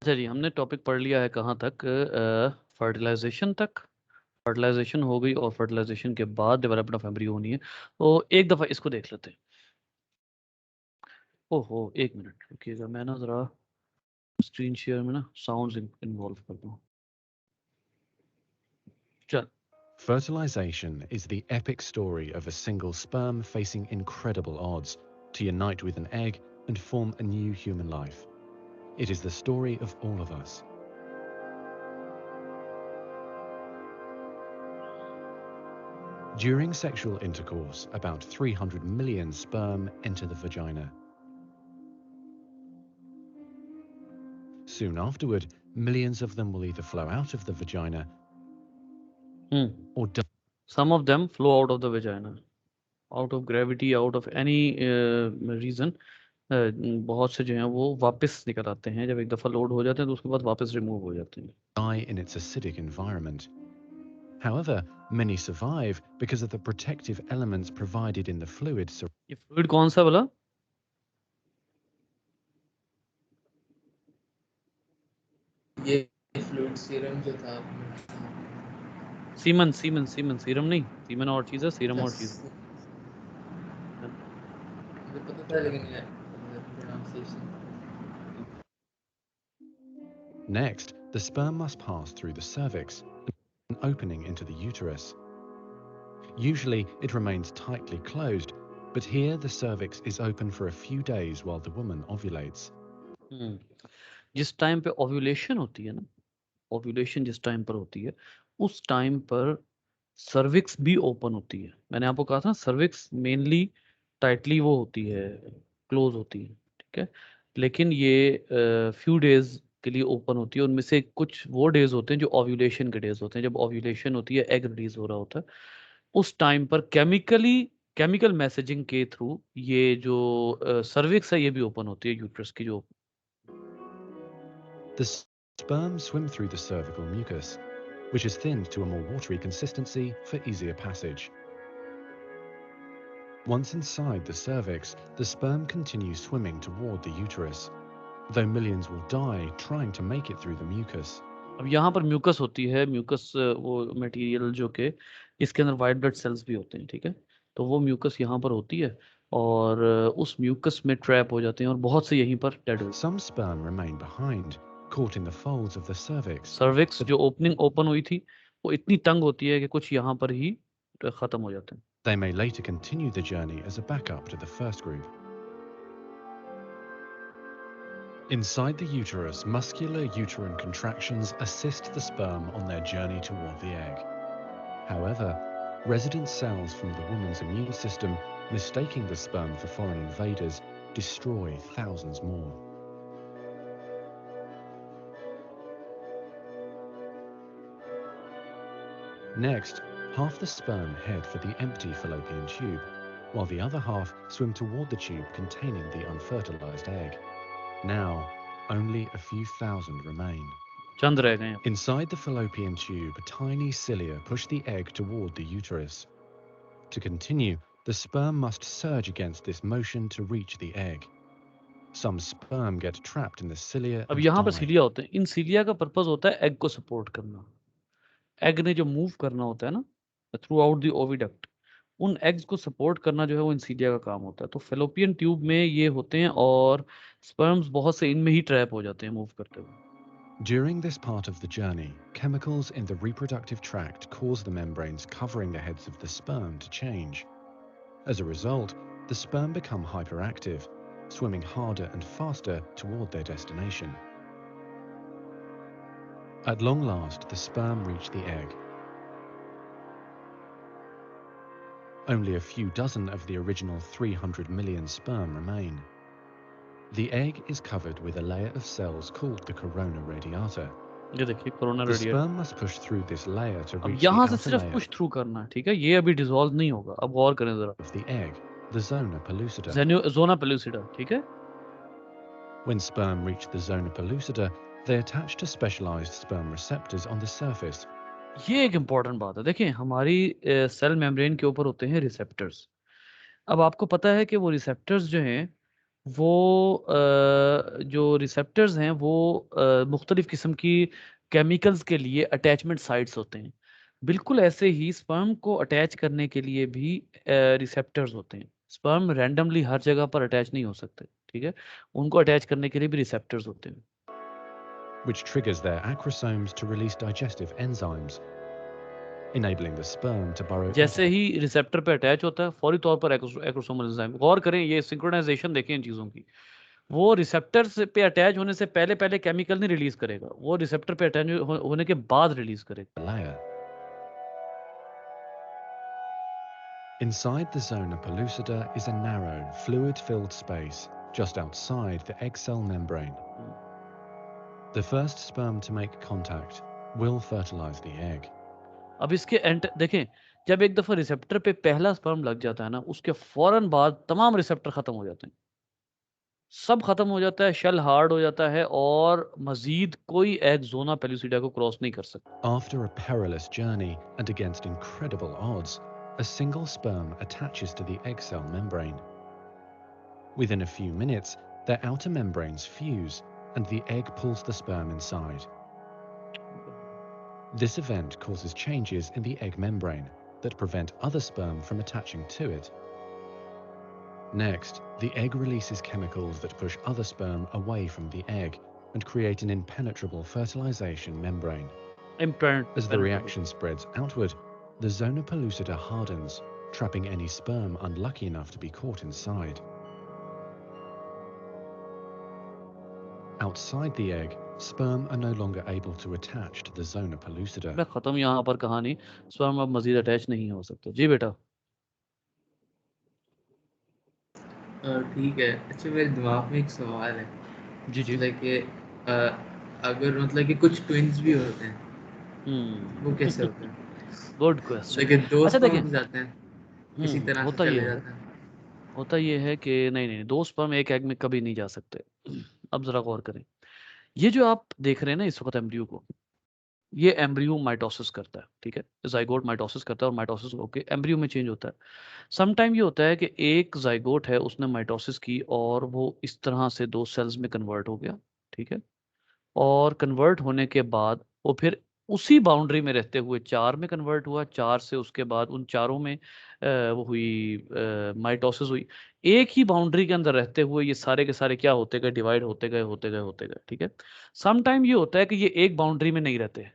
चलिए हमने टॉपिक पढ़ लिया है कहाँ तक, फर्टिलाइजेशन तक। फर्टिलाइजेशन हो गई और फर्टिलाइजेशन के बाद डेवलपमेंट ऑफ एम्ब्रियो होनी है। तो एक दफ़ा इसको देख लेते हैं। ओहो एक मिनट रुकिएगा, मैं ना ज़रा स्क्रीन शेयर में ना साउंड्स इन्वॉल्व कर दूँ। चल Fertilization is the epic story of a single sperm facing incredible odds to unite with an egg and form a new human life. It is the story of all of us. During sexual intercourse, about 300 million sperm enter the vagina. Soon afterward, millions of them will either flow out of the vagina or die. Some of them flow out of the vagina, out of gravity, out of any reason. बहुत से जो हैं वो वापस निकल आते हैं, जब एक दफ़ा लोड हो जाते हैं तो उसके बाद वापस रिमूव हो जाते हैं। Die in its acidic environment. However, many survive because of the protective elements provided in the fluid. ये फ्लूइड कौन सा बोला? ये फ्लूइड सीरम जो था सीमन सीमन सीमन सीरम नहीं, सीमन और चीज़ है, सीरम और चीज़ है। मुझे पता था लेकिन ये pronunciation Next, the sperm must pass through the cervix, an opening into the uterus. Usually, it remains tightly closed, but here the cervix is open for a few days while the woman ovulates. जिस time पे ovulation होती है ना, ovulation जिस time पर होती है, उस टाइम पर सर्विक्स भी ओपन होती है। मैंने आपको कहा था सर्विक्स मेनली टाइटली वो होती है, क्लोज होती है, ठीक है। लेकिन ये फ्यू डेज के लिए ओपन होती है। उनमें से कुछ वो डेज होते हैं जो ओव्यूलेशन के डेज होते हैं, जब ओव्यूलेशन होती है, एग रिलीज हो रहा होता है, उस टाइम पर केमिकल मैसेजिंग के थ्रू ये जो सर्विक्स है ये भी ओपन होती है, यूट्रस की जो। The sperm swim through the cervical mucus, which is thinned to a more watery consistency for easier passage. Once inside the cervix, the sperm continues swimming toward the uterus, though millions will die trying to make it through the mucus. अब यहाँ पर mucus होती है, mucus वो material जो कि इसके अंदर वाइट ब्लड सेल्स भी होते हैं, ठीक है। तो वो म्यूकस यहाँ पर होती है और उस म्यूकस में ट्रैप हो जाते हैं और बहुत से यहीं पर डेड हो। Some sperm remain behind, caught in the folds of the cervix. Cervix जो ओपनिंग ओपन हुई थी वो इतनी तंग होती है कि कुछ यहाँ पर ही खत्म हो जाते हैं। They may later continue the journey as a backup to the first group. Inside the uterus, muscular uterine contractions assist the sperm on their journey toward the egg. However, resident cells from the woman's immune system, mistaking the sperm for foreign invaders, destroy thousands more. Next, half the sperm head for the empty fallopian tube, while the other half swim toward the tube containing the unfertilized egg. Now, only a few thousand remain. चंद रह गए हैं। Inside the fallopian tube, tiny cilia push the egg toward the uterus. To continue, the sperm must surge against this motion to reach the egg. Some sperm get trapped in the cilia अब and यहाँ पर die. सीलिया होते हैं। इन सीलिया का purpose होता है egg को support करना। एग ने जो मूव करना होता है ना थ्रू आउट द ओविडक्ट, उन एग्स को सपोर्ट करना जो है वो इंसीडिया का काम होता है। तो फेलोपियन ट्यूब में ये होते हैं और स्पर्म्स बहुत से इनमें ही ट्रैप हो जाते हैं मूव करते हुए। During this part of the journey, chemicals in the reproductive tract cause the membranes covering the heads of the sperm to change. As a result, the sperm become hyperactive, swimming harder and faster toward their destination. At long last, the sperm reach the egg. Only a few dozen of the original 300 million sperm remain. The egg is covered with a layer of cells called the corona radiata. ये देखिए corona The radiate. sperm must push through this layer to अब reach the यहाँ से outer सिर्फ layer push through करना है, ठीक है। ये अभी डिसॉल्व नहीं होगा। अब गौर करें जरा, of the egg, the zona pellucida. Zona pellucida, ठीक है। When sperm reach the zona pellucida, they attach to specialized sperm receptors on the surface. ये एक इंपॉर्टेंट बात है। देखिए हमारी सेल मेम्ब्रेन के ऊपर होते हैं रिसेप्टर्स। अब आपको पता है कि वो रिसेप्टर्स जो हैं वो जो रिसेप्टर्स हैं वो मुख्तलिफ किस्म की केमिकल्स के लिए अटैचमेंट साइट्स होते हैं। बिल्कुल ऐसे ही स्पर्म को अटैच करने के लिए भी रिसेप्टर्स होते हैं। स्पर्म रैंडमली हर जगह पर अटैच नहीं हो सकते, ठीक है? उनको अटैच करने के लिए भी रिसेप्टर्स होते हैं। which triggers their acrosomes to release digestive enzymes, enabling the sperm to burrow into जैसे ही रिसेप्टर पे अटैच होता है फौरी तौर पर एक्रोसोमल एंजाइम, गौर करें ये सिंक्रोनाइजेशन देखें इन चीज़ों की। वो रिसेप्टर से पे अटैच होने से पहले केमिकल नहीं रिलीज करेगा, वो रिसेप्टर पे अटैच होने के बाद रिलीज करेगा। the layer. Inside the zona pellucida is a narrow, fluid-filled space just outside the egg cell membrane. The first sperm to make contact will fertilize the egg. अब इसके and देखें, जब एक दफा रिसेप्टर पे पहला स्पर्म लग जाता है ना, उसके फौरन बाद तमाम रिसेप्टर खत्म हो जाते हैं, सब खत्म हो जाता है, शेल हार्ड हो जाता है और मजीद कोई एग जोना पेलुसिडा को क्रॉस नहीं कर सकता। After a perilous journey and against incredible odds, a single sperm attaches to the egg cell membrane. Within a few minutes, their outer membranes fuse and the egg pulls the sperm inside. This event causes changes in the egg membrane that prevent other sperm from attaching to it. Next, the egg releases chemicals that push other sperm away from the egg and create an impenetrable fertilization membrane. As the reaction spreads outward, the zona pellucida hardens, trapping any sperm unlucky enough to be caught inside. Outside the egg, sperm are no longer able to attach to the zona pellucida. मैं खत्म यहाँ पर कहानी, sperm अब मजीद attach नहीं हो सकते। जी बेटा। ठीक है। अच्छा, मेरे दिमाग में एक सवाल है, जी जी। मतलब कि अगर मतलब कि कुछ ट्विन्स भी होते हैं, वो कैसे होते हैं? Good question. मतलब कि दो अच्छा देखें, स्पर्म्स जाते हैं, किसी तरह से होता ये चले है, जाते हैं। होता ये है कि नहीं दो स्पर्म एक एग में कभी नहीं जा सकते। अब जरा गौर करें, ये जो आप देख रहे हैं ना इस वक्त एम्ब्रियो को, ये एम्ब्रियो माइटोसिस करता है, ठीक है? जाइगोट माइटोसिस करता है और माइटोसिस होकर एम्ब्रियो में चेंज होता है। सम टाइम ये होता है कि एक जाइगोट है, उसने माइटोसिस की और वो इस तरह से दो सेल्स में कन्वर्ट हो गया, ठीक है? और कन्वर्ट होने के बाद वो फिर उसी बाउंड्री में रहते हुए चार में कन्वर्ट हुआ, चार से उसके बाद उन चारों में वो हुई माइटोसिस हुई। एक ही बाउंड्री के अंदर रहते हुए ये सारे के सारे क्या होते गए, डिवाइड होते गए होते गए होते गए, ठीक है? सम टाइम ये होता है कि ये एक बाउंड्री में नहीं रहते,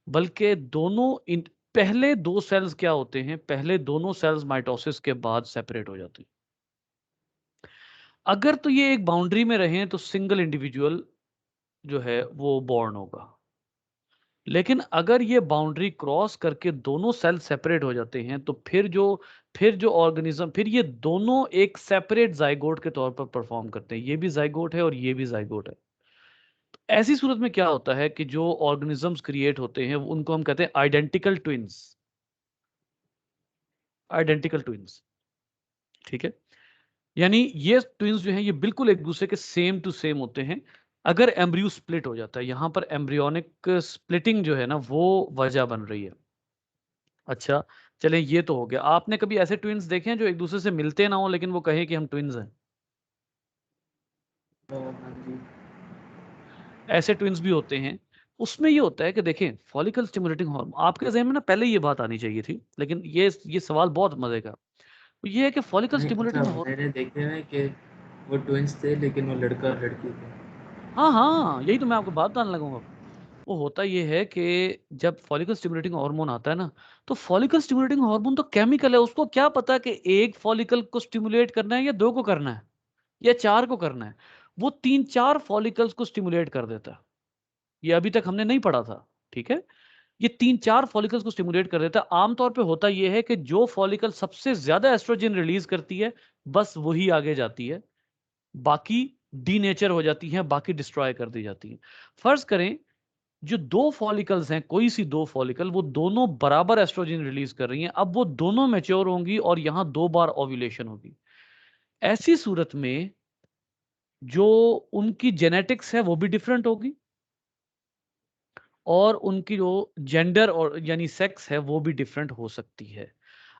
बल्कि दोनों इन पहले दो सेल्स क्या होते हैं, पहले दोनों सेल्स माइटोसिस के बाद सेपरेट हो जाते हैं। अगर तो ये एक बाउंड्री में रहें तो सिंगल इंडिविजुअल जो है वो बॉर्न होगा, लेकिन अगर ये बाउंड्री क्रॉस करके दोनों सेल सेपरेट हो जाते हैं तो फिर जो ऑर्गेनिज्म, फिर ये दोनों एक सेपरेट जाइगोट के तौर पर परफॉर्म करते हैं। ये भी जाइगोट है और ये भी जाइगोट है। तो ऐसी सूरत में क्या होता है कि जो ऑर्गेनिजम्स क्रिएट होते हैं उनको हम कहते हैं आइडेंटिकल ट्विंस। आइडेंटिकल ट्विंस, ठीक है? यानी ये ट्विंस जो हैं ये बिल्कुल एक दूसरे के सेम टू सेम होते हैं। अगर एम्ब्रियो स्प्लिट हो जाता है, यहां पर एम्ब्रियोनिक स्प्लिटिंग जो है ना वो वजह बन रही है। अच्छा, चलें ये तो हो गया। आपने कभी ऐसे ट्विन्स देखे हैं जो एक दूसरे से मिलते ना हो लेकिन वो कहे कि हम ट्विन्स हैं? हाँ जी। ऐसे ट्विन्स भी होते हैं। उसमें ये होता है कि देखें फॉलिकल स्टिमुलेटिंग हार्मोन, आपके ज़हन में ना पहले ये बात आनी चाहिए थी, लेकिन ये सवाल बहुत मज़े का। तो ये है कि फॉलिकल नहीं, अच्छा, स्टिमुलेटिंग हार्मोन, मैंने देखे हैं कि वो ट्विन्स थे लेकिन वो लड़का और लड़की थे। हाँ, हाँ, यही तो मैं आपको बात बताने लगा हूँ अब। वो होता ये है कि जब फॉलिकल स्टिमुलेटिंग हार्मोन आता है ना, तो फॉलिकल स्टिमुलेटिंग हार्मोन तो केमिकल है, उसको क्या पता कि एक फॉलिकल को स्टिमुलेट करना है या 2 को करना है या 4 को करना है। वो 3-4 फॉलिकल्स को स्टिमुलेट कर देता है। ये अभी तक हमने नहीं पढ़ा था, ठीक है? ये 3-4 फॉलिकल्स को स्टिमुलेट कर देता है। आम तौर पे होता ये है कि जो फॉलिकल सबसे ज़्यादा एस्ट्रोजन रिलीज़ करती है, बस वही आगे जाती है। बाकी डीनेचर हो जाती हैं, बाकी डिस्ट्रॉय कर दी जाती हैं। फ़र्ज़ करें जो 2 फॉलिकल्स हैं, कोई सी 2 फॉलिकल, वो दोनों बराबर एस्ट्रोजन रिलीज़ कर रही हैं। अब वो दोनों मैच्योर होंगी और यहाँ 2 बार ओव्यूलेशन होगी। ऐसी सूरत में जो उनकी जेनेटिक्स है वो भी डिफरेंट होगी और उनकी जो जेंडर और यानी सेक्स है वो भी डिफरेंट हो सकती है।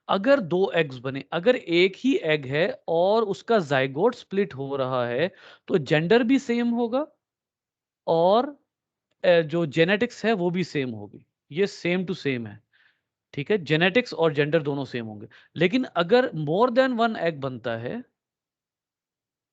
अगर 2 एग्स बने, अगर एक ही एग है और उसका ज़ाइगोट स्प्लिट हो रहा है, तो जेंडर भी सेम होगा और जो जेनेटिक्स है वो भी सेम होगी। ये सेम टू सेम है, ठीक है? जेनेटिक्स और जेंडर दोनों सेम होंगे। लेकिन अगर मोर देन 1 एग बनता है,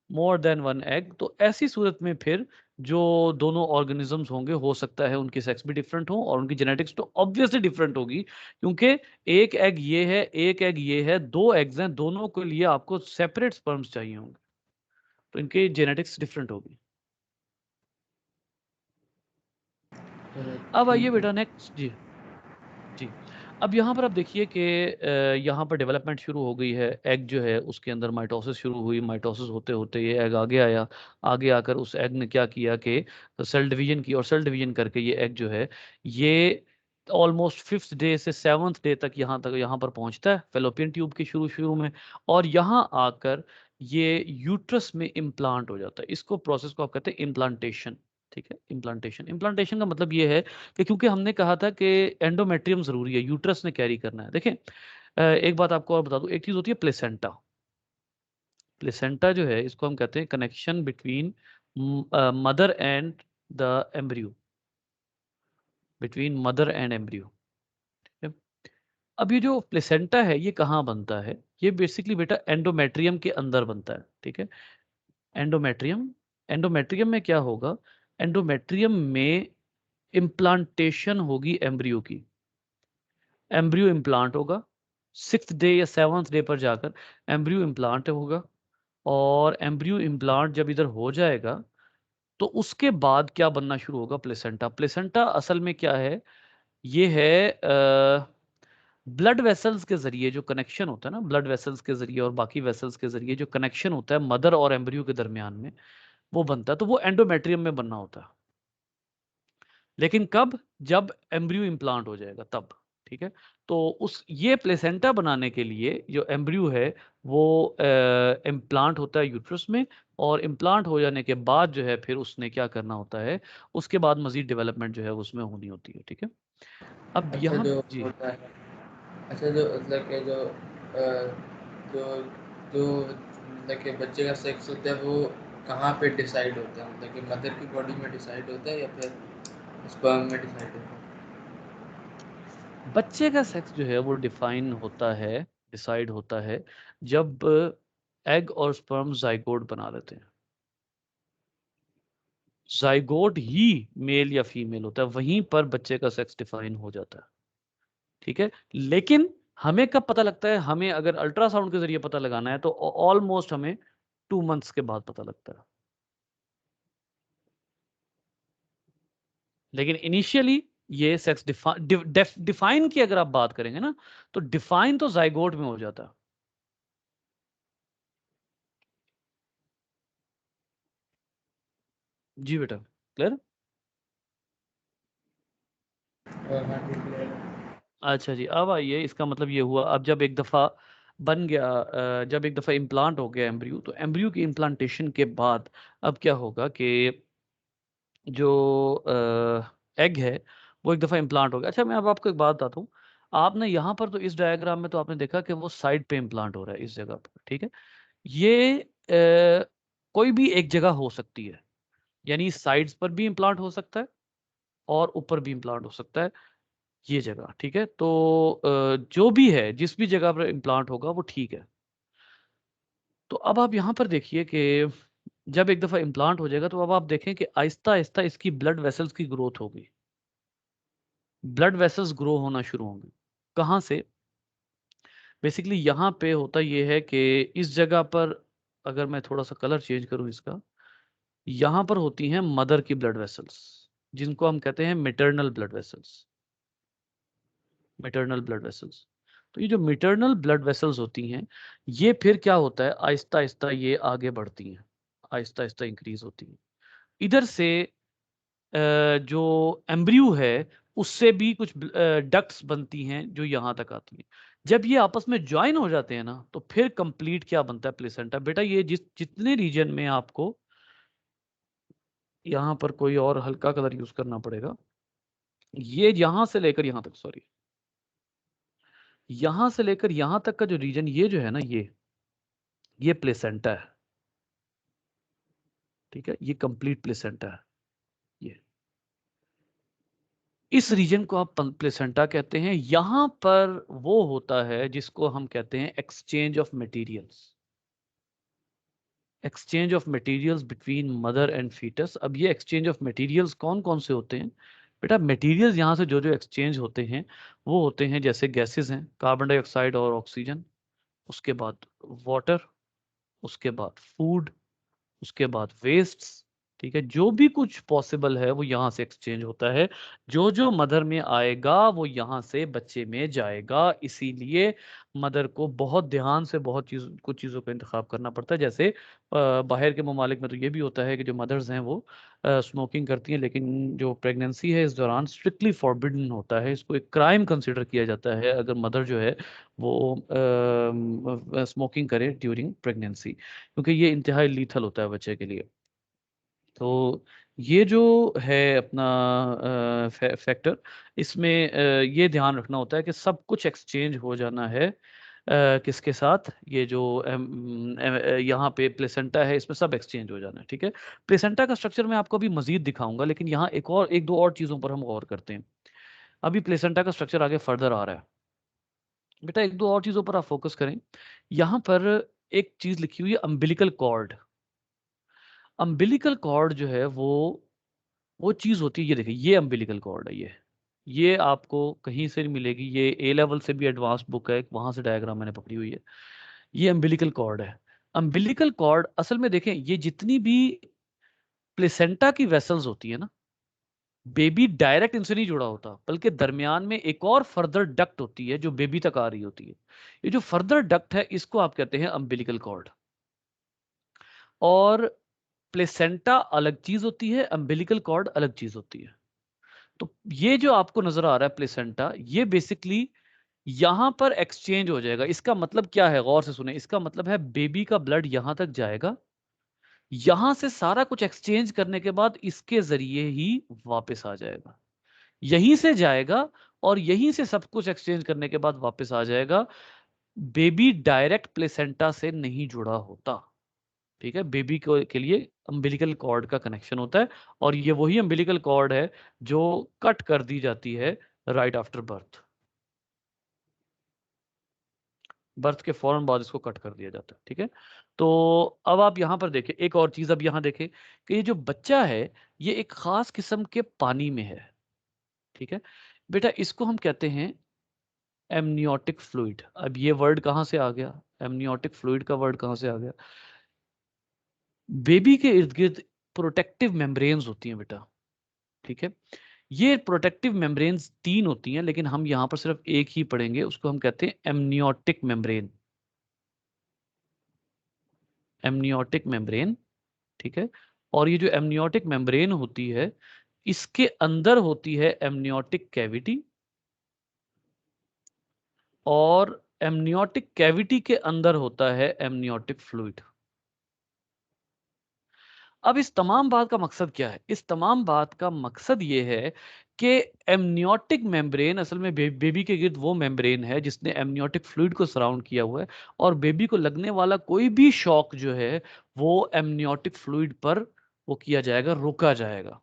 मोर देन 1 एग, तो ऐसी सूरत में फिर जो दोनों ऑर्गेनिजम्स होंगे, हो सकता है उनके सेक्स भी डिफरेंट हो और उनकी जेनेटिक्स तो ऑब्वियसली डिफरेंट होगी, क्योंकि एक एग ये है, एक एग ये है, 2 एग्स हैं, दोनों के लिए आपको सेपरेट स्पर्म्स चाहिए होंगे, तो इनकी जेनेटिक्स डिफरेंट होगी। अब आइए ठीक है। बेटा नेक्स्ट जी। जी। अब यहाँ पर आप देखिए कि यहाँ पर डेवलपमेंट शुरू हो गई है। एग जो है उसके अंदर माइटोसिस शुरू हुई, माइटोसिस होते-होते ये एग आगे आया। आगे आकर उस एग ने क्या किया कि सेल डिवीजन की और सेल डिवीजन करके ये एग जो है ये ऑलमोस्ट 5th डे से 7th डे तक यहाँ पर पहुँचता है फैलोपियन ट्यूब के शुरू-शुरू में, और यहाँ आकर ये यूट्रस में इम्प्लांट हो जाता है। इसको प्रोसेस को आप कहते हैं इम्प्लांटेशन, ठीक है? इम्प्लांटेशन। इम्प्लांटेशन का मतलब ये है कि क्योंकि हमने कहा था कि एंडोमेट्रियम ज़रूरी है, यूट्रस ने कैरी करना है। देखें एक बात आपको और बता दूँ, एक चीज़ होती है प्लेसेंटा। प्लेसेंटा जो है इसको हम कहते हैं connection between mother and the embryo, between mother and embryo, ठीक है? अब ये जो प्लेसेंटा है ये कहाँ बनता है? ये बेसिकली बेटा एंडोमेट्रियम के अंदर बनता है, ठीक है? एंडोमेट्रियम, एंडोमेट्रियम में क्या होगा? एंडोमेट्रियम में इम्प्लांटेशन होगी एम्ब्रियो की। एम्ब्रियो इम्प्लांट होगा, 6th डे या 7th डे पर जाकर एम्ब्रियो इम्प्लांट होगा, और एम्ब्रियो इम्प्लांट जब इधर हो जाएगा, तो उसके बाद क्या बनना शुरू होगा? प्लेसेंटा। प्लेसेंटा असल में क्या है? ये है ब्लड वेसल्स के ज़रिए जो कनेक्शन होता है ना, ब्लड वेसल्स के ज़रिए और बाकी वेसल्स के ज़रिए जो कनेक्शन होता है मदर और एम्ब्रियो के दरमियान में, वो बनता है, तो वो एंडोमेट्रियम में बनना होता है। लेकिन कब? जब एम्ब्रियो इम्प्लांट हो जाएगा तब, ठीक है? तो उस ये प्लेसेंटा बनाने के लिए जो एम्ब्रियो है वो इम्प्लांट होता है यूट्रस में, और इम्प्लांट हो जाने के बाद जो है फिर उसने क्या करना होता है, उसके बाद मज़ीद डेवलपमेंट जो है उसमें होनी होती है, ठीक है? अब अच्छा यहाँ जो जी। होता है, अच्छा जो मतलब कि जो जो मतलब कि बच्चे का सेक्स होता है वो कहाँ पे डिसाइड होता है? मतलब कि मदर की बॉडी में डिसाइड होता है या फिर स्पर्म में डिसाइड होता है? बच्चे का सेक्स जो है वो डिफाइन होता है, डिसाइड होता है जब एग और स्पर्म ज़ाइगोट बना लेते हैं। ज़ाइगोट ही मेल या फीमेल होता है, वहीं पर बच्चे का सेक्स डिफाइन हो जाता है, ठीक है? लेकिन हमें कब पता लगता है? हमें अगर अल्ट्रासाउंड के ज़रिए पता लगाना है तो ऑलमोस्ट हमें 2 मंथ्स के बाद पता लगता है। लेकिन इनिशियली ये सेक्स डिफाइन की अगर आप बात करेंगे ना, तो डिफाइन तो ज़ाइगोट में हो जाता है। जी बेटा, क्लियर? हाँ ठीक है। अच्छा जी, अब आइए इसका मतलब ये हुआ, अब जब एक दफ़ा बन गया जब एक दफ़ा इम्प्लांट हो गया एम्ब्रियो, तो एम्ब्रियो की इम्प्लांटेशन के बाद अब क्या होगा कि जो एग है वो एक दफ़ा इम्प्लांट हो गया। अच्छा मैं अब आपको एक बात बताता हूँ, आपने यहाँ पर तो इस डायग्राम में तो आपने देखा कि वो साइड पे इम्प्लांट हो रहा है इस जगह पर, ठीक है? ये कोई भी एक जगह हो सकती है, यानी साइड्स पर भी इम्प्लांट हो सकता है और ऊपर भी इम्प्लांट हो सकता है, ये जगह, ठीक है? तो जो भी है, जिस भी जगह पर इम्प्लांट होगा वो ठीक है। तो अब आप यहाँ पर देखिए कि जब एक दफ़ा इम्प्लांट हो जाएगा तो अब आप देखें कि आहिस्ता-आहिस्ता इसकी ब्लड वेसल्स की ग्रोथ होगी। ब्लड वेसल्स ग्रो होना शुरू होंगे। कहाँ से? बेसिकली यहाँ पे होता ये है कि इस जगह पर अगर मैं थोड़ा-सा कलर चेंज करूँ इसका, यहाँ पर होती हैं मदर की ब्लड वेसल्स, जिनको हम कहते हैं maternal blood vessels. Maternal blood vessels. तो ये जो मैटरनल ब्लड वेसल्स होती हैं, ये फिर क्या होता है, आहिस्ता-आहिस्ता ये आगे बढ़ती हैं, आहिस्ता-आहिस्ता इंक्रीज़ होती हैं। इधर से जो एम्ब्रियो है, उससे भी कुछ डक्ट्स बनती हैं जो यहाँ तक आती हैं। जब ये आपस में जॉइन हो जाते हैं ना, तो फिर कंप्लीट क्या बनता है? प्लेसेंटा। बेटा ये जितने रीजन में आपको यहाँ पर कोई और हल्का कलर यूज़ करना पड़ेगा। ये यहाँ से लेकर यहाँ तक, सॉरी। यहां से लेकर यहां तक का जो रीजन, ये जो है ना, ये प्लेसेंटा है, ठीक है, ये कंप्लीट प्लेसेंटा है। ये इस रीजन को आप प्लेसेंटा कहते हैं। यहां पर वो होता है जिसको हम कहते हैं exchange of materials, exchange of materials between mother and foetus. अब ये एक्सचेंज ऑफ मटेरियल्स कौन कौन से होते हैं बेटा? मटेरियल्स यहाँ से जो जो एक्सचेंज होते हैं वो होते हैं, जैसे गैसेस हैं, कार्बन डाइऑक्साइड और ऑक्सीजन, उसके बाद वाटर, उसके बाद फूड, उसके बाद वेस्ट्स, ठीक है, जो भी कुछ पॉसिबल है वो यहाँ से एक्सचेंज होता है। जो जो मदर में आएगा वो यहाँ से बच्चे में जाएगा। इसीलिए मदर को बहुत ध्यान से बहुत कुछ चीज़ों का इंतखाब करना पड़ता है। जैसे बाहर के ममालिक में तो ये भी होता है कि जो मदर्स हैं वो स्मोकिंग करती हैं, लेकिन जो प्रेगनेंसी है इस दौरान स्ट्रिक्टली फॉरबिडन होता है, इसको एक क्राइम कंसिडर किया जाता है अगर मदर जो है वो स्मोकिंग करे ड्यूरिंग प्रेगनेंसी, क्योंकि ये इंतहाई लीथल होता है बच्चे के लिए। तो ये जो है अपना फैक्टर, इसमें ये ध्यान रखना होता है कि सब कुछ एक्सचेंज हो जाना है। किसके साथ? ये जो यहाँ पे प्लेसेंटा है, इसमें सब एक्सचेंज हो जाना है, ठीक है। प्लेसेंटा का स्ट्रक्चर मैं आपको अभी मजीद दिखाऊंगा, लेकिन यहाँ एक दो और चीज़ों पर हम गौर करते हैं। अभी प्लेसेंटा का स्ट्रक्चर आगे फर्दर आ रहा है बेटा, एक दो और चीज़ों पर आप फोकस करें। यहाँ पर एक चीज़ लिखी हुई है, अम्बिलिकल कॉर्ड। अम्बिलिकल कॉर्ड जो है वो चीज़ होती है, ये देखिए, ये अम्बिलिकल कॉर्ड है। ये आपको कहीं से नहीं मिलेगी, ये ए लेवल से भी एडवांस बुक है, वहां से डायग्राम मैंने पकड़ी हुई है। ये अम्बिलिकल कॉर्ड है। अम्बिलिकल कॉर्ड असल में देखें, ये जितनी भी प्लेसेंटा की वेसल्स होती है ना, बेबी डायरेक्ट इनसे नहीं जुड़ा होता, बल्कि दरमियान में एक और फर्दर डक्ट होती है जो बेबी तक आ रही होती है। ये जो फर्दर डक्ट है इसको आप कहते हैं अम्बिलिकल कॉर्ड। और प्लेसेंटा अलग चीज होती है, अम्बिलिकल कॉर्ड अलग चीज होती है। तो ये जो आपको नजर आ रहा है प्लेसेंटा, ये बेसिकली यहां पर एक्सचेंज हो जाएगा। इसका मतलब क्या है? गौर से सुने। इसका मतलब है बेबी का ब्लड यहां तक जाएगा, यहां से सारा कुछ एक्सचेंज करने के बाद इसके जरिए ही वापस आ जाएगा। यहीं से जाएगा और यहीं से सब कुछ एक्सचेंज करने के बाद वापस आ जाएगा। बेबी डायरेक्ट प्लेसेंटा से नहीं जुड़ा होता, ठीक है। बेबी को के लिए अम्बिलिकल कॉर्ड का कनेक्शन होता है, और ये वही अम्बिलिकल कॉर्ड है जो कट कर दी जाती है राइट आफ्टर बर्थ। बर्थ के फौरन बाद इसको कट कर दिया जाता है, ठीक है। तो अब आप यहां पर देखें एक और चीज, अब यहां देखें कि ये जो बच्चा है ये एक खास किस्म के पानी में है, ठीक है बेटा। इसको हम कहते हैं एमनियोटिक फ्लूइड। अब ये वर्ड कहां से आ गया? एमनियोटिक फ्लूइड का वर्ड कहां से आ गया? बेबी के इर्द गिर्द प्रोटेक्टिव मेम्ब्रेन्स होती हैं बेटा, ठीक है। ये प्रोटेक्टिव मेम्ब्रेन्स तीन होती हैं, लेकिन हम यहां पर सिर्फ एक ही पढ़ेंगे, उसको हम कहते हैं एमनियोटिक मेम्ब्रेन। एमनियोटिक मेम्ब्रेन, ठीक है। और ये जो एमनियोटिक मेम्ब्रेन होती है, इसके अंदर होती है एमनियोटिक कैविटी, और एमनियोटिक कैविटी के अंदर होता है एमनियोटिक फ्लूइड। अब इस तमाम बात का मकसद क्या है? इस तमाम बात का मकसद ये है कि एमनियोटिक मेम्ब्रेन असल में बेबी के गिर्द वो मेम्ब्रेन है जिसने एमनियोटिक फ्लूइड को सराउंड किया हुआ है, और बेबी को लगने वाला कोई भी शॉक जो है वो एमनियोटिक फ्लूइड पर वो किया जाएगा, रोका जाएगा,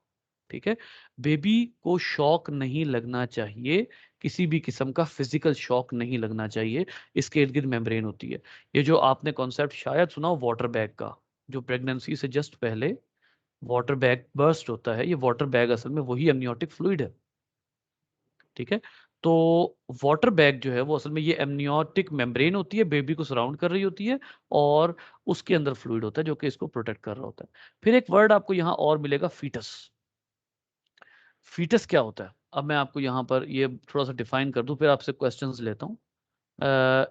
ठीक है। बेबी को शॉक नहीं लगना चाहिए, किसी भी किस्म का फिजिकल शॉक नहीं लगना चाहिए। इसके इर्द गिर्द मेम्ब्रेन होती है। ये जो आपने कॉन्सेप्ट शायद सुना हो वाटर बैग का, जो प्रेगनेंसी से जस्ट पहले वाटर बैग बर्स्ट होता है, ये वाटर बैग असल में वही एमनियोटिक फ्लूइड है, ठीक है। तो वाटर बैग जो है वो असल में ये एमनियोटिक मेम्ब्रेन होती है, बेबी को सराउंड कर रही होती है, और उसके अंदर फ्लूइड होता है जो कि इसको प्रोटेक्ट कर रहा होता है। फिर एक वर्ड आपको यहां और मिलेगा, फीटस। फीटस क्या होता है? अब मैं आपको यहाँ पर ये थोड़ा सा डिफाइन कर दूं, फिर आपसे क्वेश्चंस लेता हूँ।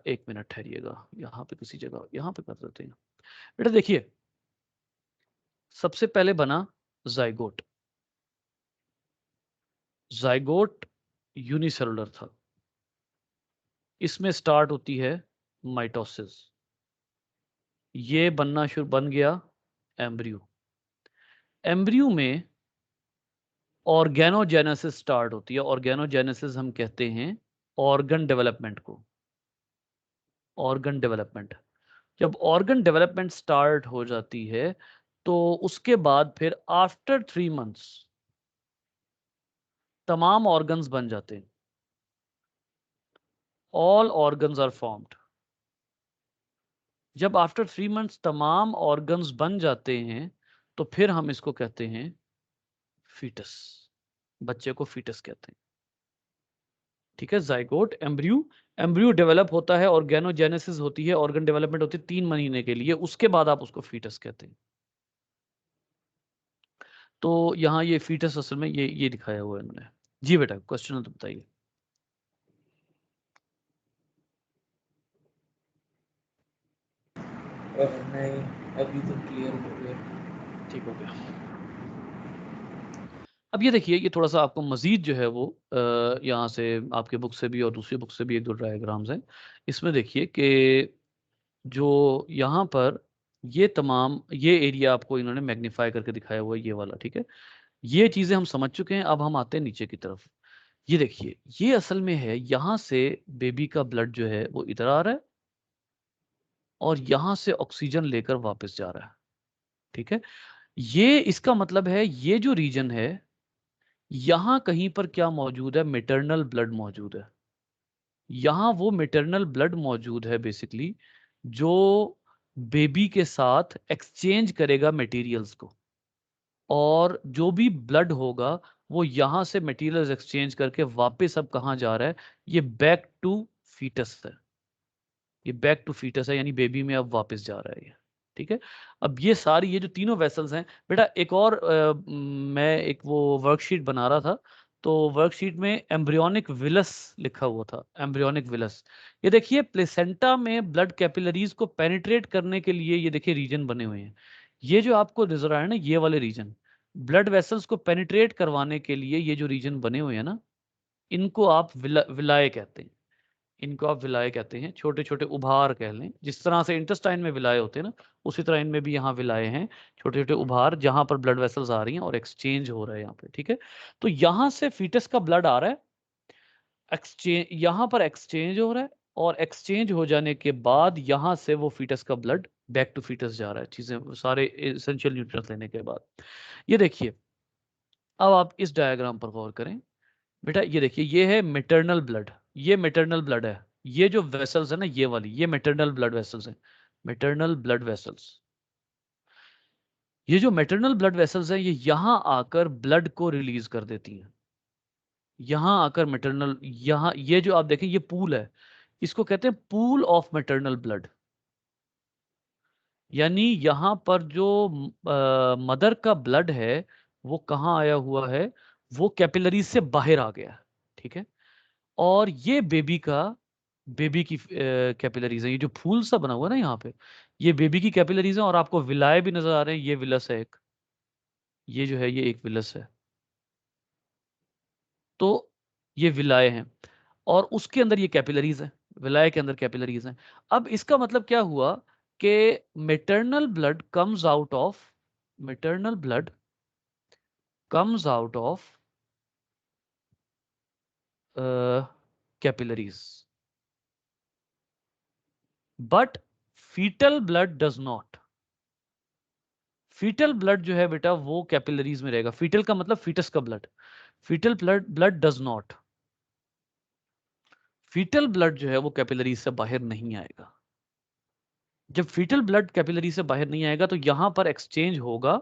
एक मिनट ठहरिएगा, यहाँ पे किसी जगह यहाँ पे कर देते हैं। बेटा देखिए, सबसे पहले बना जाइगोट। जाइगोट यूनिसेलुलर था, इसमें स्टार्ट होती है माइटोसिस, ये बनना शुरू बन गया एम्ब्रियो। एम्ब्रियो में ऑर्गेनोजेनेसिस स्टार्ट होती है। ऑर्गेनोजेनेसिस हम कहते हैं ऑर्गन डेवलपमेंट को। Organ development. जब ऑर्गन डेवलपमेंट स्टार्ट हो जाती है तो उसके बाद फिर आफ्टर 3 मंथ्स तमाम ऑर्गन्स बन जाते हैं। All organs are formed. जब आफ्टर 3 मंथ्स तमाम ऑर्गन्स बन जाते हैं तो फिर हम इसको कहते हैं फीटस। बच्चे को फीटस कहते हैं। ठीक है, जाइगोट, एम्ब्रियो। एम्ब्रियो डेवलप होता है, ऑर्गेनोजेनेसिस होती है, ऑर्गन डेवलपमेंट होती है 3 महीने के लिए, उसके बाद आप उसको फीटस कहते हैं। तो यहाँ ये फीटस असल में ये दिखाया हुआ है इन्होंने। जी बेटा, क्वेश्चन है तो बताइए। नहीं, अभी तो क्लियर हो गया। ठीक हो गया। अब ये देखिए, ये थोड़ा सा आपको मजीद जो है वो यहाँ से आपके बुक से भी और दूसरी बुक से भी एक दो डायग्राम्स हैं। इसमें देखिए कि जो यहाँ पर ये तमाम ये एरिया आपको इन्होंने मैग्नीफाई करके दिखाया हुआ है, ये वाला। ठीक है, ये चीज़ें हम समझ चुके हैं। अब हम आते हैं नीचे की तरफ। ये देखिए, ये असल में है, यहाँ से बेबी का ब्लड जो है वो इधर आ रहा है और यहाँ से ऑक्सीजन लेकर वापस जा रहा है। ठीक है, ये इसका मतलब है ये जो रीजन है यहाँ कहीं पर क्या मौजूद है, मैटरनल ब्लड मौजूद है। यहाँ वो मैटरनल ब्लड मौजूद है बेसिकली, जो बेबी के साथ एक्सचेंज करेगा मटेरियल्स को, और जो भी ब्लड होगा वो यहाँ से मटेरियल्स एक्सचेंज करके वापस अब कहाँ जा रहा है, ये बैक टू फीटस है। ये बैक टू फीटस है, यानी बेबी में अब वापस जा रहा है ये। ठीक है, अब ये सारी ये जो तीनों वेसल्स हैं बेटा, एक और मैं एक वो वर्कशीट बना रहा था, तो वर्कशीट में एम्ब्रियोनिक विलस लिखा हुआ था। एम्ब्रियोनिक विलस, ये देखिए प्लेसेंटा में ब्लड कैपिलरीज को पेनिट्रेट करने के लिए ये देखिए रीजन बने हुए हैं। ये जो आपको नजर आ रहा है ना, ये वाले रीजन ब्लड वेसल्स को पेनिट्रेट करवाने के लिए ये जो रीजन बने हुए हैं ना, इनको आप विलाय कहते हैं। इनको आप विलाय कहते हैं, छोटे छोटे उभार कह लें। जिस तरह से इंटेस्टाइन में विलाय होते हैं ना, उसी तरह इनमें भी यहाँ विलाय हैं, छोटे छोटे उभार जहां पर ब्लड वेसल्स आ रही हैं और एक्सचेंज हो रहा है यहाँ पे। ठीक है, तो यहाँ से फीटस का ब्लड आ रहा है, एक्सचेंज यहाँ पर एक्सचेंज हो रहा है, और एक्सचेंज हो जाने के बाद यहाँ से वो फीटस का ब्लड बैक टू फीटस जा रहा है, चीजें सारे एसेंशियल न्यूट्रिएंट्स लेने के बाद। ये देखिए, अब आप इस डायग्राम पर गौर करें बेटा। ये देखिए, ये है मैटरनल ब्लड, ये मैटरनल ब्लड है। ये जो वेसल्स है ना, ये वाली, ये मैटरनल ब्लड वेसल्स है। मैटरनल ब्लड वेसल्स, ये जो मैटरनल ब्लड वेसल्स है, ये यहां आकर ब्लड को रिलीज कर देती हैं। यहां आकर मैटरनल, यहां ये जो आप देखें ये पूल है, इसको कहते हैं पूल ऑफ मैटरनल ब्लड। यानी यहां पर जो मदर का ब्लड है वो कहाँ आया हुआ है, वो कैपिलरीज से बाहर आ गया। ठीक है, और ये बेबी की कैपिलरीज है। ये जो फूल सा बना हुआ है ना यहाँ पे, ये बेबी की कैपिलरीज है, और आपको विलाय भी नजर आ रहे हैं। ये विलस है एक, ये जो है ये एक विलस है। तो ये विलाय हैं और उसके अंदर ये कैपिलरीज है, विलाय के अंदर कैपिलरीज हैं। अब इसका मतलब क्या हुआ कि maternal blood comes out of, maternal blood comes out of capillaries, but foetal blood does not. Foetal blood जो है बेटा वो कैपिलरीज में रहेगा। फीटल का मतलब फीटस का blood. Foetal blood does not, foetal blood जो है वो कैपिलरीज से बाहर नहीं आएगा। जब फीटल ब्लड कैपिलरी से बाहर नहीं आएगा तो यहां पर एक्सचेंज होगा,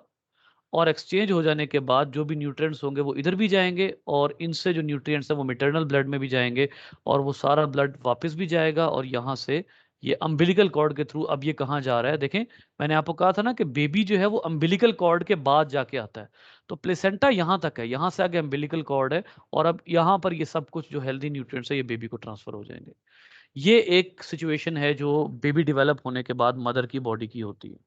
और एक्सचेंज हो जाने के बाद जो भी न्यूट्रिएंट्स होंगे वो इधर भी जाएंगे, और इनसे जो न्यूट्रिएंट्स हैं वो मैटरनल ब्लड में भी जाएंगे, और वो सारा ब्लड वापस भी जाएगा, और यहाँ से ये अम्बिलिकल कॉर्ड के थ्रू अब ये कहाँ जा रहा है। देखें, मैंने आपको कहा था ना कि बेबी जो है वो अम्बिलिकल कॉर्ड के बाद जाके आता है। तो प्लेसेंटा यहाँ तक है, यहाँ से आगे अम्बिलिकल कॉर्ड है, और अब यहाँ पर ये सब कुछ जो हेल्दी न्यूट्रिएंट्स है ये बेबी को ट्रांसफर हो जाएंगे। ये एक सिचुएशन है जो बेबी डेवलप होने के बाद मदर की बॉडी की होती है।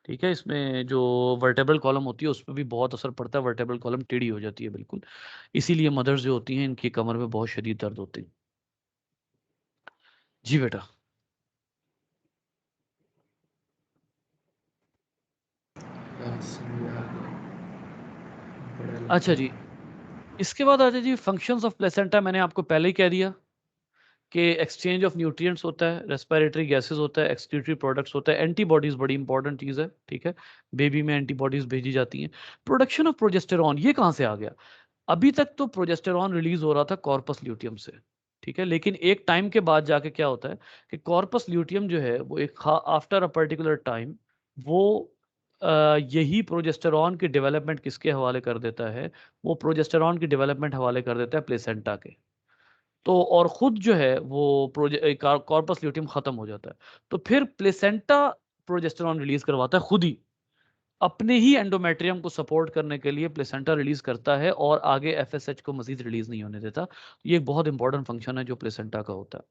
ठीक है, इसमें जो वर्टेब्रल कॉलम होती है उस पर भी बहुत असर पड़ता है। वर्टेब्रल कॉलम टेढ़ी हो जाती है बिल्कुल, इसीलिए मदर्स जो होती हैं इनकी कमर में बहुत शदीद दर्द होती है। जी बेटा। बस ये आ गया, बड़ा अच्छा लंबा। जी, इसके बाद आ जाए जी फंक्शंस ऑफ प्लेसेंटा। मैंने आपको पहले ही कह दिया कि एक्सचेंज ऑफ न्यूट्रिएंट्स होता है, रेस्पिरेटरी गैसेस होता है, एक्सक्रीटरी प्रोडक्ट्स होता है, एंटीबॉडीज बड़ी इंपॉर्टेंट चीज़ है, ठीक है, बेबी में एंटीबॉडीज भेजी जाती हैं। प्रोडक्शन ऑफ प्रोजेस्टेरॉन ये कहाँ से आ गया? अभी तक तो प्रोजेस्टेरॉन रिलीज हो रहा था कॉर्पस ल्यूटियम से, ठीक है, लेकिन एक टाइम के बाद जाके क्या होता है कि कॉर्पस ल्यूटियम जो है वो एक आफ्टर अ पर्टिकुलर टाइम वो यही प्रोजेस्टेरॉन की डेवलपमेंट किसके हवाले कर देता है? वो प्रोजेस्टेरॉन की डेवलपमेंट हवाले कर देता है प्लेसेंटा के। तो और खुद जो है वो कॉर्पस ल्यूटियम खत्म हो जाता है, तो फिर प्लेसेंटा प्रोजेस्टेरॉन रिलीज करवाता है खुद ही, अपने ही एंडोमेट्रियम को सपोर्ट करने के लिए प्लेसेंटा रिलीज करता है और आगे एफएसएच को मजीद रिलीज नहीं होने देता। ये एक बहुत इंपॉर्टेंट फंक्शन है जो प्लेसेंटा का होता है।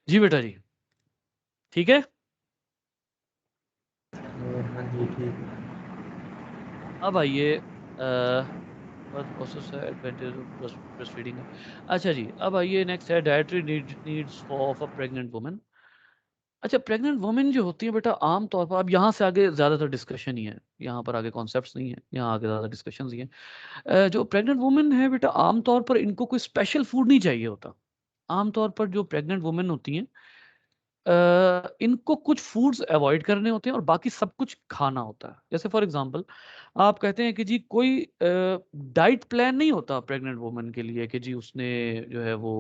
जी बेटा जी, ठीक है। हाँ जी ठीक है। अब आइए प्रोसेस है, एडवांटेज ऑफ ब्रेस्ट फीडिंग है। अच्छा जी, अब आइए नेक्स्ट है dietary needs of a pregnant woman. अच्छा, प्रेग्नेंट वुमेन जो होती है बेटा आम तौर पर, अब यहाँ से आगे ज़्यादातर डिस्कशन ही है, यहाँ पर आगे कॉन्सेप्ट्स नहीं है, यहाँ आगे ज़्यादा डिस्कशंस ही हैं। जो प्रेग्नेंट वुमेन है बेटा आम तौर पर इनको कोई स्पेशल फूड नहीं चाहिए होता। आम तौर पर जो प्रेग्नेंट वुमेन होती हैं इनको कुछ फूड्स अवॉइड करने होते हैं और बाकी सब कुछ खाना होता है। जैसे फॉर एग्जांपल आप कहते हैं कि जी कोई डाइट प्लान नहीं होता प्रेग्नेंट वुमेन के लिए कि जी उसने जो है वो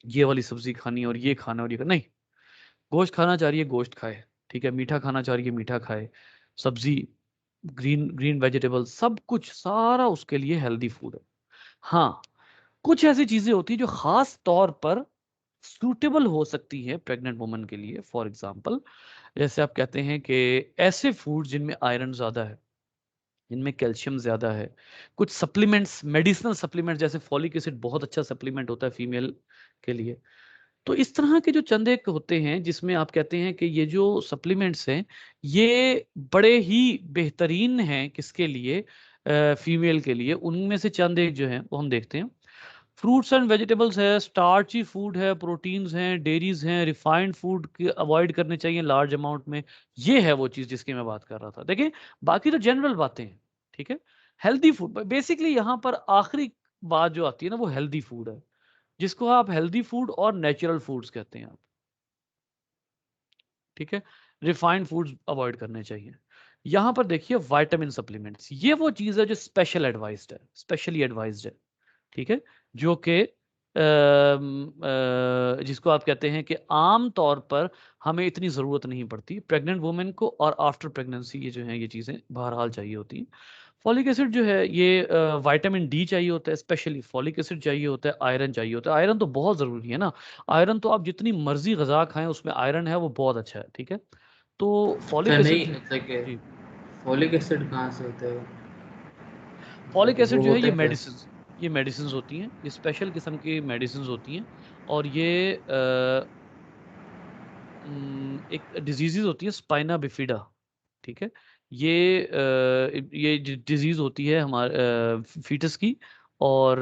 ये वाली सब्जी खानी है और ये खाना और ये नहीं, गोश्त खाना चाह रही है गोश्त खाए, ठीक है, मीठा खाना चाह रही है मीठा खाए, सब्जी, ग्रीन ग्रीन वेजिटेबल, सब कुछ सारा उसके लिए हेल्दी फूड है। हाँ, कुछ ऐसी चीजें होती हैं जो खास तौर पर सूटेबल हो सकती है प्रेग्नेंट वुमन के लिए। फॉर एग्जांपल जैसे आप कहते हैं कि ऐसे फूड जिनमें आयरन ज्यादा है, जिनमें कैल्शियम ज्यादा है, कुछ सप्लीमेंट्स, मेडिसिनल सप्लीमेंट्स, जैसे फॉलिक एसिड बहुत अच्छा सप्लीमेंट होता है फीमेल के लिए। तो इस तरह के जो चंद एक होते हैं जिसमें आप कहते हैं कि ये जो सप्लीमेंट्स हैं ये बड़े ही बेहतरीन हैं किसके लिए, फीमेल के लिए, उनमें से चंद एक जो हैं वो हम देखते हैं। फ्रूट्स एंड वेजिटेबल्स है, स्टार्ची फूड है, प्रोटीन्स हैं, डेयरीज हैं, रिफाइंड फूड अवॉइड करने चाहिए लार्ज अमाउंट में। ये है वो चीज़ जिसकी मैं बात कर रहा था। देखिए बाकी तो जनरल बातें हैं, ठीक है। हेल्दी फूड बेसिकली यहाँ पर आखिरी बात जो आती है ना वो हेल्दी फूड है, जिसको आप हेल्दी फूड और नेचुरल फूड्स कहते हैं आप, ठीक है। रिफाइंड फूड्स अवॉइड करने चाहिए। यहां पर देखिए विटामिन सप्लीमेंट्स, ये वो चीज है जो स्पेशल एडवाइज्ड है, स्पेशली एडवाइज्ड है, ठीक है, जो कि जिसको आप कहते हैं कि आम तौर पर हमें इतनी ज़रूरत नहीं पड़ती प्रेग्नेंट वुमेन को, और आफ्टर प्रेगनेंसी ये जो है ये चीज़ें बहरहाल चाहिए होती हैं। फॉलिक एसिड जो है ये विटामिन डी चाहिए होता है, स्पेशली फॉलिक एसिड चाहिए होता है, आयरन चाहिए होता है। आयरन तो बहुत ज़रूरी है ना, आयरन तो आप जितनी मर्जी गज़ा खाएं उसमें आयरन है वो बहुत अच्छा है, ठीक है। तो अच्छा फॉलिक नहीं एसिड मतलब कि जी, फॉलिक एसिड कहाँ से होता है वो? फॉलिक मतलब एसिड वो जो है होता है क्या? ये मेडिसिन होती हैं, ये स्पेशल किस्म की मेडिसिन होती हैं। और ये एक डिजीज़ होती है स्पाइना बिफिडा, ठीक है। ये डिजीज़ होती है हमारे फीटस की, और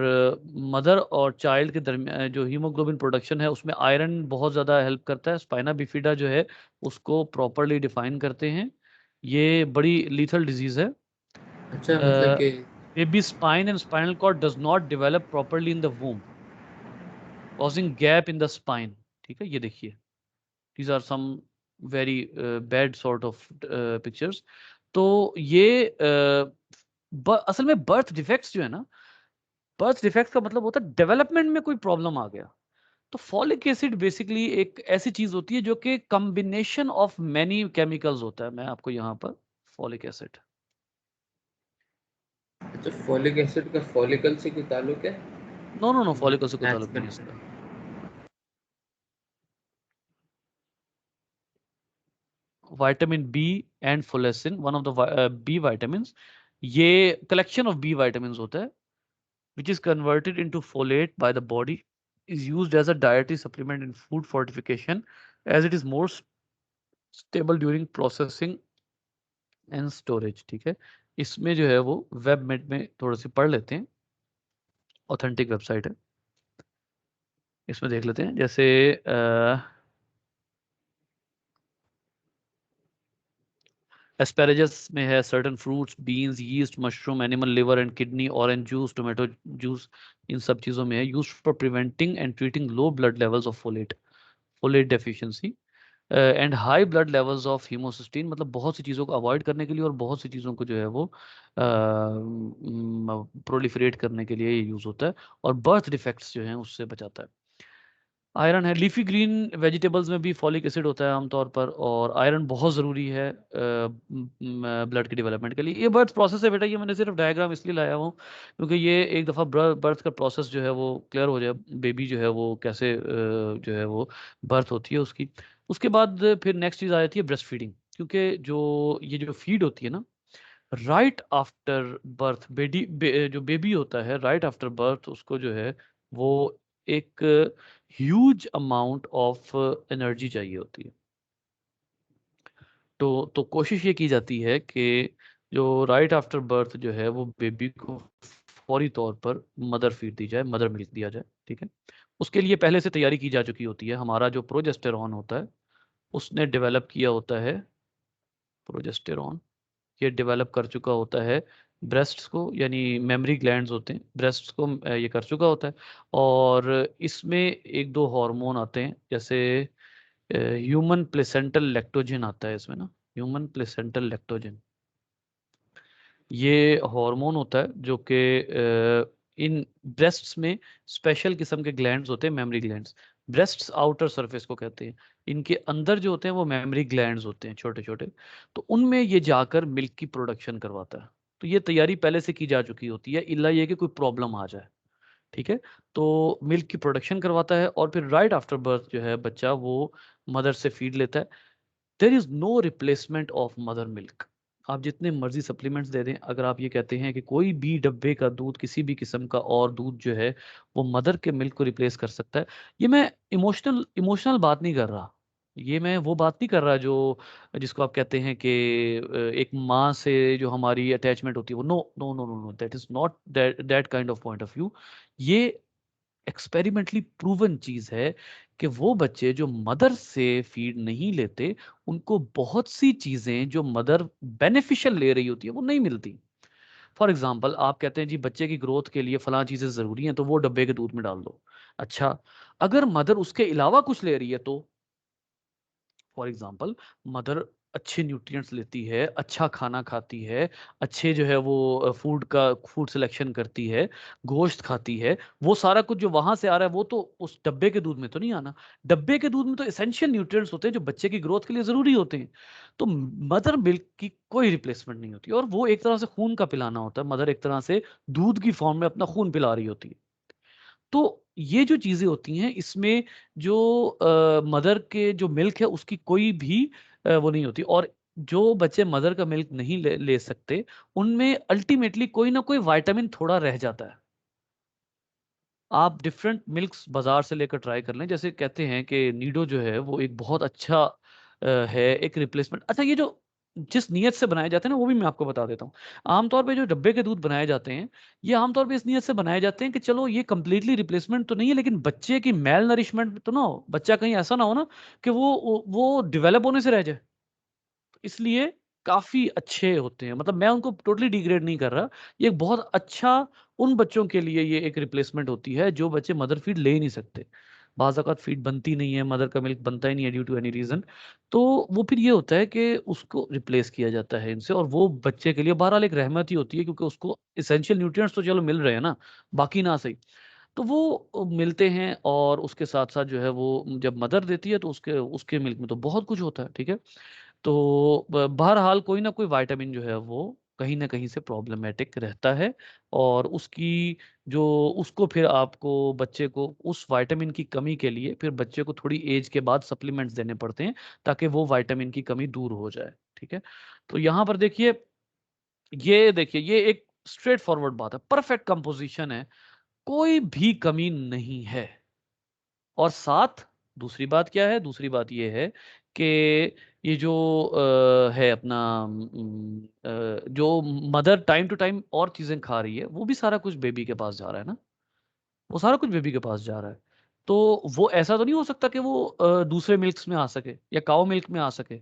मदर और चाइल्ड के दरमियान जो हीमोग्लोबिन प्रोडक्शन है उसमें आयरन बहुत ज़्यादा हेल्प करता है। स्पाइना बिफिडा जो है उसको प्रॉपरली डिफाइन करते हैं। ये बड़ी लीथल डिजीज़ है। अच्छा मतलब कि baby spine and spinal cord does not develop properly in the womb, causing gap in the spine, ठीक है। ये देखिए these are some very bad sort of pictures। तो ये असल में बर्थ डिफेक्ट्स जो है ना, बर्थ डिफेक्ट्स का मतलब होता है डेवलपमेंट में कोई प्रॉब्लम आ गया। तो फॉलिक एसिड बेसिकली एक ऐसी चीज होती है जो कि कॉम्बिनेशन ऑफ मैनी केमिकल्स होता है। मैं आपको यहाँ पर फॉलिक एसिड, अच्छा फॉलिक एसिड का फॉलिकल से कोई ताल्लुक है? नो नो नो, मतलब फॉलिकल से कोई मैच ताल्लुक नहीं है करते इसका। हैं। Vitamin B and folacin, one of the B vitamin, ये कलेक्शन ऑफ बी विटामिन होता है which is converted into folate by the body, is used as a dietary supplement in food fortification as it is more stable during processing and storage, ठीक है। इसमें जो है वो web made में थोड़ा सी पढ़ लेते हैं, ऑथेंटिक वेबसाइट है, इसमें देख लेते हैं। जैसे एस्पेरेगस में है certain fruits, beans, yeast, mushroom, animal liver and kidney, orange juice, tomato juice, इन सब चीज़ों में है। Use for preventing and treating low blood levels of folate deficiency and high blood levels of homocysteine, मतलब बहुत सी चीज़ों को अवॉइड करने के लिए और बहुत सी चीज़ों को जो है वो प्रोलिफरेट करने के लिए ये यूज़ होता है, और बर्थ डिफेक्ट्स जो हैं उससे बचाता है। आयरन है, लीफी ग्रीन वेजिटेबल्स में भी फॉलिक एसिड होता है आमतौर पर, और आयरन बहुत ज़रूरी है ब्लड की डेवलपमेंट के लिए। ये बर्थ प्रोसेस है बेटा, ये मैंने सिर्फ डायग्राम इसलिए लाया हूँ क्योंकि ये एक दफ़ा बर्थ का प्रोसेस जो है वो क्लियर हो जाए, बेबी जो है वो कैसे जो है वो बर्थ होती है उसकी। उसके बाद फिर नेक्स्ट चीज़ आ जाती है ब्रेस्ट फीडिंग, क्योंकि ये जो फीड होती है ना राइट आफ्टर बर्थ, जो बेबी होता है राइट आफ्टर बर्थ, उसको जो है वो एक ह्यूज अमाउंट ऑफ एनर्जी चाहिए होती है। तो कोशिश ये की जाती है कि जो राइट आफ्टर बर्थ जो है वो बेबी को फौरी तौर पर मदर फीड दी जाए, मदर मिल्क दिया जाए, ठीक है। उसके लिए पहले से तैयारी की जा चुकी होती है। हमारा जो प्रोजेस्टेरॉन होता है उसने डेवलप किया होता है, प्रोजेस्टेरॉन ये डेवलप कर चुका होता है ब्रेस्ट्स को, यानी मेमरी ग्लैंड्स होते हैं ब्रेस्ट्स को, ये कर चुका होता है। और इसमें एक दो हार्मोन आते हैं, जैसे ह्यूमन प्लेसेंटल लैक्टोजन आता है इसमें ना, ह्यूमन प्लेसेंटल लैक्टोजन, ये हार्मोन होता है जो कि इन ब्रेस्ट्स में स्पेशल किस्म के ग्लैंड्स होते हैं, mammary glands. Breasts outer surface को कहते हैं, इनके अंदर जो होते हैं वो मेमरी ग्लैंड्स होते हैं छोटे छोटे, तो उनमें ये जाकर मिल्क की प्रोडक्शन करवाता है। तो ये तैयारी पहले से की जा चुकी होती है, इल्ला ये कि कोई प्रॉब्लम आ जाए, ठीक है। तो मिल्क की प्रोडक्शन करवाता है, और फिर राइट आफ्टर बर्थ जो है बच्चा वो मदर से फीड लेता है। There is no replacement of mother milk. आप जितने मर्जी सप्लीमेंट्स दे दें, अगर आप ये कहते हैं कि कोई भी डब्बे का दूध, किसी भी किस्म का और दूध जो है वो मदर के मिल्क को रिप्लेस कर सकता है, ये मैं इमोशनल बात नहीं कर रहा। ये मैं वो बात नहीं कर रहा जो जिसको आप कहते हैं कि एक माँ से जो हमारी अटैचमेंट होती है वो, no no no no no, that is not that kind of point of view. ये एक्सपेरिमेंटली प्रूवन चीज है कि वो बच्चे जो मदर से फीड नहीं लेते, उनको बहुत सी चीजें जो मदर बेनिफिशियल ले रही होती है वो नहीं मिलती। फॉर एग्जाम्पल, आप कहते हैं जी बच्चे की ग्रोथ के लिए फलां चीजें जरूरी हैं तो वो डब्बे के दूध में डाल दो। अच्छा, अगर मदर उसके अलावा कुछ ले रही है तो, फॉर एग्जाम्पल, मदर अच्छे न्यूट्रिएंट्स लेती है, अच्छा खाना खाती है, अच्छे जो है वो फूड सिलेक्शन करती है, गोश्त खाती है, वो सारा कुछ जो वहां से आ रहा है वो तो उस डब्बे के दूध में तो नहीं आना। डब्बे के दूध में तो एसेंशियल न्यूट्रिएंट्स होते हैं जो बच्चे की ग्रोथ के लिए जरूरी होते हैं। तो मदर मिल्क की कोई रिप्लेसमेंट नहीं होती, और वो एक तरह से खून का पिलाना होता है, मदर एक तरह से दूध की फॉर्म में अपना खून पिला रही होती है। तो ये जो चीज़ें होती हैं इसमें जो मदर के जो मिल्क है उसकी कोई भी वो नहीं होती, और जो बच्चे मदर का मिल्क नहीं ले सकते, उनमें अल्टीमेटली कोई ना कोई विटामिन थोड़ा रह जाता है। आप डिफरेंट मिल्क्स बाजार से लेकर ट्राई कर लें, जैसे कहते हैं कि नीडो जो है वो एक बहुत अच्छा है एक रिप्लेसमेंट। अच्छा, ये जो जिस नीयत से बनाए जाते हैं ना वो भी मैं आपको बता देता हूँ। आमतौर पे जो डब्बे के दूध बनाए जाते हैं, ये आमतौर पे इस नीयत से बनाए जाते हैं कि चलो ये कंप्लीटली रिप्लेसमेंट तो नहीं है, लेकिन बच्चे की मेल नरिशमेंट तो ना हो, बच्चा कहीं ऐसा ना हो ना कि वो डेवलप होने से रह जाए। इसलिए काफ़ी अच्छे होते हैं, मतलब मैं उनको टोटली डिग्रेड नहीं कर रहा। ये एक बहुत अच्छा उन बच्चों के लिए ये एक रिप्लेसमेंट होती है जो बच्चे मदर फीड ले ही नहीं सकते। बाज़ औक़ात फीड बनती नहीं है, मदर का मिल्क बनता ही नहीं है ड्यू टू एनी रीज़न। तो वो फिर ये होता है कि उसको रिप्लेस किया जाता है इनसे, और वो बच्चे के लिए बहरहाल एक रहमत ही होती है क्योंकि उसको एसेंशियल न्यूट्रिएंट्स तो चलो मिल रहे हैं ना, बाकी ना सही। तो वो मिलते हैं, और उसके साथ-साथ जो है वो जब मदर देती है तो उसके उसके मिल्क में तो बहुत कुछ होता है, ठीक है? तो बहरहाल कोई ना कोई विटामिन जो है वो कहीं ना कहीं से प्रॉब्लमेटिक रहता है, और उसकी जो उसको फिर आपको बच्चे को उस विटामिन की कमी के लिए फिर बच्चे को थोड़ी एज के बाद सप्लीमेंट्स देने पड़ते हैं ताकि वो विटामिन की कमी दूर हो जाए, ठीक है। तो यहाँ पर देखिए ये एक स्ट्रेट फॉरवर्ड बात है, परफेक्ट कंपोजिशन है, कोई भी कमी नहीं है। और साथ दूसरी बात क्या है? दूसरी बात ये है कि ये जो है अपना जो मदर टाइम टू टाइम और चीज़ें खा रही है, वो भी सारा कुछ बेबी के पास जा रहा है ना? वो सारा कुछ बेबी के पास जा रहा है। तो वो ऐसा तो नहीं हो सकता कि वो दूसरे मिल्क्स में आ सके या काऊ मिल्क में आ सके।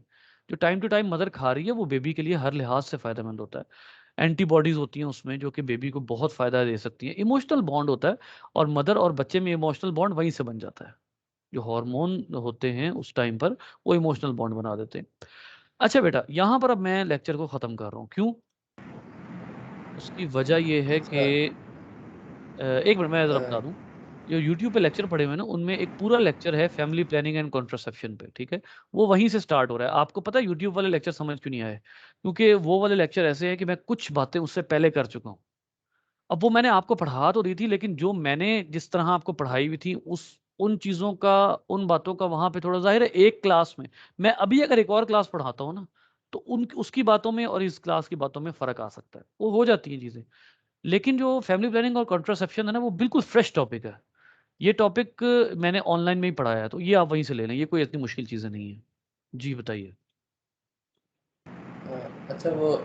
जो टाइम टू टाइम मदर खा रही है वो बेबी के लिए हर लिहाज से फ़ायदेमंद होता है। एंटीबॉडीज़ होती हैं उसमें जो कि बेबी को बहुत फ़ायदा दे सकती हैं। इमोशनल बॉन्ड होता है और मदर और बच्चे में इमोशनल बॉन्ड वहीं से बन जाता है। जो हार्मोन होते हैं उस टाइम पर वो इमोशनल बॉन्ड बना देते हैं। अच्छा बेटा, यहाँ पर अब मैं लेक्चर को ख़त्म कर रहा हूँ। क्यों? उसकी वजह ये है कि अच्छा। 1 मिनट मैं ज़रा अ, बता दूँ। जो यूट्यूब पे लेक्चर पड़े हुए हैं ना, उनमें एक पूरा लेक्चर है फैमिली प्लानिंग एंड कॉन्ट्रासेप्शन पे, ठीक है? वो वहीं से स्टार्ट हो रहा है। आपको पता है यूट्यूब वाले लेक्चर समझ क्यों नहीं आए? क्योंकि वो वाले लेक्चर ऐसे हैं कि मैं कुछ बातें उससे पहले कर चुका हूँ। अब वो मैंने आपको पढ़ा तो दी थी, लेकिन जो मैंने जिस तरह आपको पढ़ाई हुई थी उस उन चीज़ों का, उन बातों का वहाँ पे थोड़ा ज़ाहिर है एक क्लास में, मैं अभी अगर एक और क्लास पढ़ाता हूँ ना, तो उन उसकी बातों में और इस क्लास की बातों में फ़र्क आ सकता है। वो हो जाती हैं चीज़ें। लेकिन जो फैमिली प्लानिंग और कॉन्ट्रासेप्शन है ना, वो बिल्कुल फ्रेश टॉपिक है। ये टॉपिक मैंने ऑनलाइन में ही पढ़ाया है, तो ये आप वहीं से ले लें, ये कोई इतनी मुश्किल चीज़ें नहीं है। जी, बताइए। अच्छा वो